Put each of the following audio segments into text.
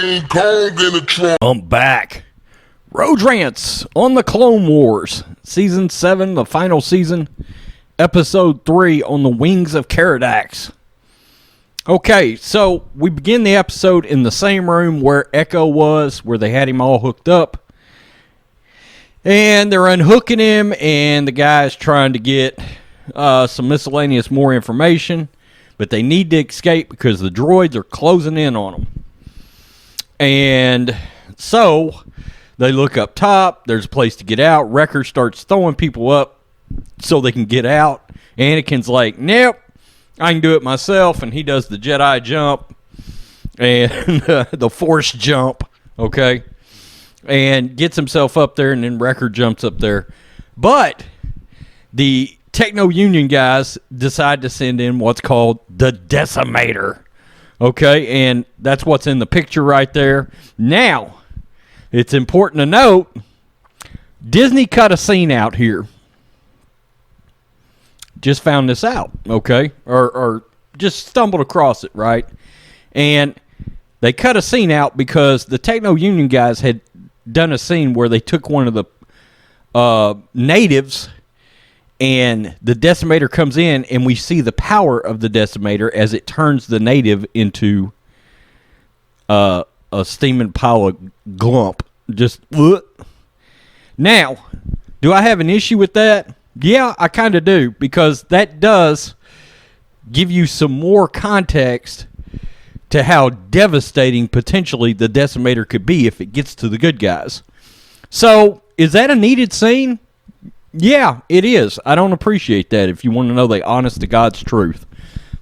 King Kong in the trunk. I'm back. Road Rants on the Clone Wars. Season 7, the final season. Episode 3 on the wings of Keeradaks. Okay, so we begin the episode in the same room where Echo was, where they had him all hooked up. And they're unhooking him, and the guy's trying to get some miscellaneous more information. But they need to escape because the droids are closing in on them. And so they look up top. There's a place to get out. Wrecker starts throwing people up so they can get out. Anakin's like, nope, I can do it myself. And he does the Jedi jump and the Force jump, okay, and gets himself up there. And then Wrecker jumps up there. But the Techno-Union guys decide to send in what's called the Decimator. Okay, and that's what's in the picture right there. Now, it's important to note, Disney cut a scene out here. Just found this out, okay? Or just stumbled across it, right? And they cut a scene out because the Techno-Union guys had done a scene where they took one of the natives, and the Decimator comes in, and we see the power of the Decimator as it turns the native into a steaming pile of glump. Just, now, do I have an issue with that? Yeah, I kind of do, because that does give you some more context to how devastating potentially the Decimator could be if it gets to the good guys. So, is that a needed scene? Yeah, it is. I don't appreciate that if you want to know the honest to God's truth.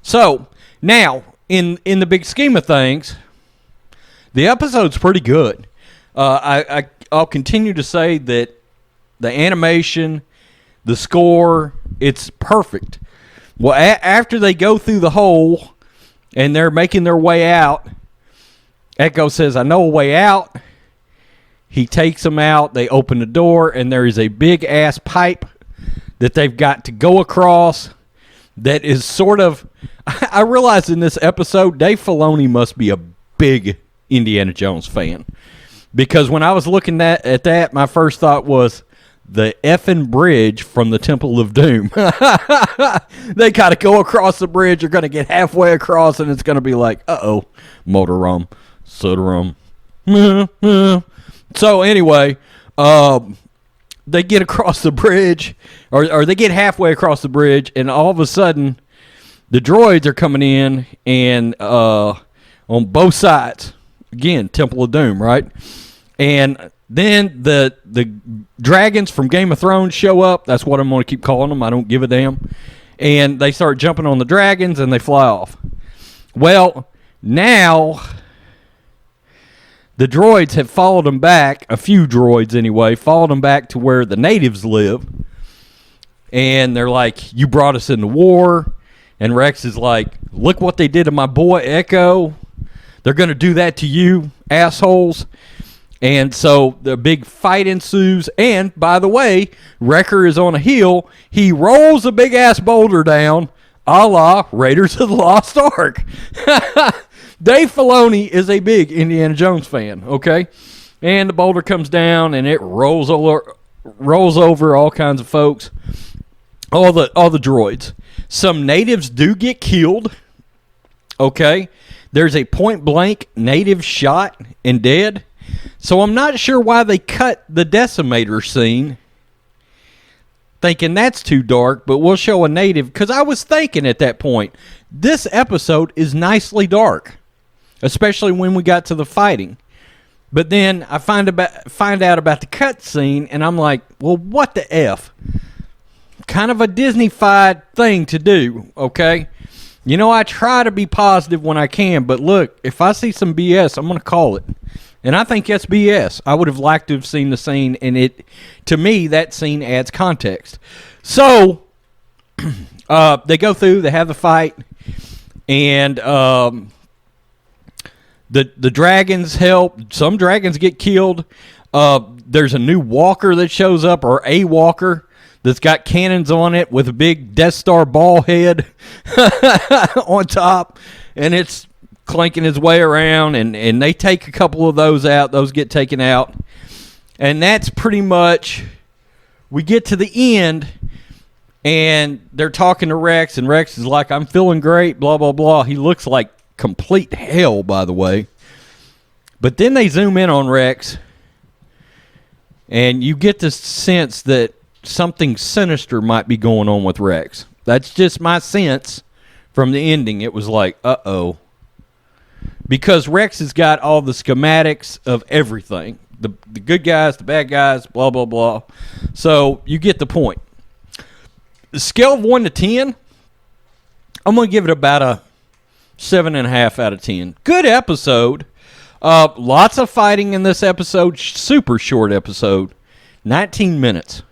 So, now, in the big scheme of things, the episode's pretty good. I'll continue to say that the animation, the score, it's perfect. Well, after they go through the hole and they're making their way out, Echo says, I know a way out. He takes them out. They open the door, and there is a big-ass pipe that they've got to go across that is sort of... I realize in this episode, Dave Filoni must be a big Indiana Jones fan. Because when I was looking at that, my first thought was the effing bridge from the Temple of Doom. They got to go across the bridge. They're going to get halfway across, and it's going to be like, uh-oh, motor-rum, soda-rum. So anyway, they get across the bridge, or they get halfway across the bridge, and all of a sudden, the droids are coming in, and on both sides, again, Temple of Doom, right? And then the dragons from Game of Thrones show up. That's what I'm going to keep calling them. I don't give a damn. And they start jumping on the dragons, and they fly off. Well, now... the droids have followed them back, a few droids anyway, followed them back to where the natives live. And they're like, you brought us into war. And Rex is like, look what they did to my boy Echo. They're going to do that to you, assholes. And so the big fight ensues. And, by the way, Wrecker is on a hill. He rolls a big-ass boulder down, a la Raiders of the Lost Ark. Dave Filoni is a big Indiana Jones fan, okay? And the boulder comes down, and it rolls over all kinds of folks, all the droids. Some natives do get killed, okay? There's a point-blank native shot and dead. So I'm not sure why they cut the Decimator scene, thinking that's too dark, but we'll show a native, because I was thinking at that point, this episode is nicely dark. Especially when we got to the fighting. But then I find out about the cut scene, and I'm like, well, what the F? Kind of a Disney-fied thing to do, okay? You know, I try to be positive when I can, but look, if I see some BS, I'm going to call it. And I think that's BS. I would have liked to have seen the scene, and to me, that scene adds context. So, they go through, they have the fight, and... The dragons help. Some dragons get killed. There's a new walker that shows up, or a walker that's got cannons on it with a big Death Star ball head on top. And it's clanking his way around, and they take a couple of those out. Those get taken out. And that's pretty much, we get to the end, and they're talking to Rex, and Rex is like, I'm feeling great, blah, blah, blah. He looks like complete hell, by the way. But then they zoom in on Rex, and you get the sense that something sinister might be going on with Rex. That's just my sense from the ending. It was like, uh-oh. Because Rex has got all the schematics of everything. The good guys, the bad guys, blah, blah, blah. So you get the point. The scale of 1 to 10, I'm going to give it about a 7.5 out of 10. Good episode. Lots of fighting in this episode. Super short episode. 19 minutes.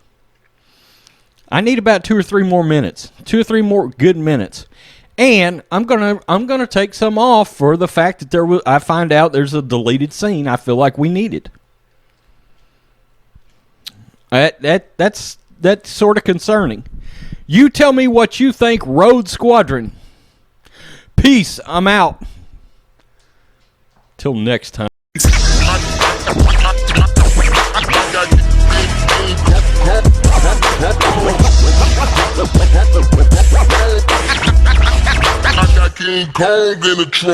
I need about 2 or 3 more minutes. 2 or 3 more good minutes. And I'm gonna take some off for the fact that I find out there's a deleted scene I feel like we needed. That's sort of concerning. You tell me what you think, Rhodes Squadron. Peace. I'm out. Till next time. King Kong in the trunk.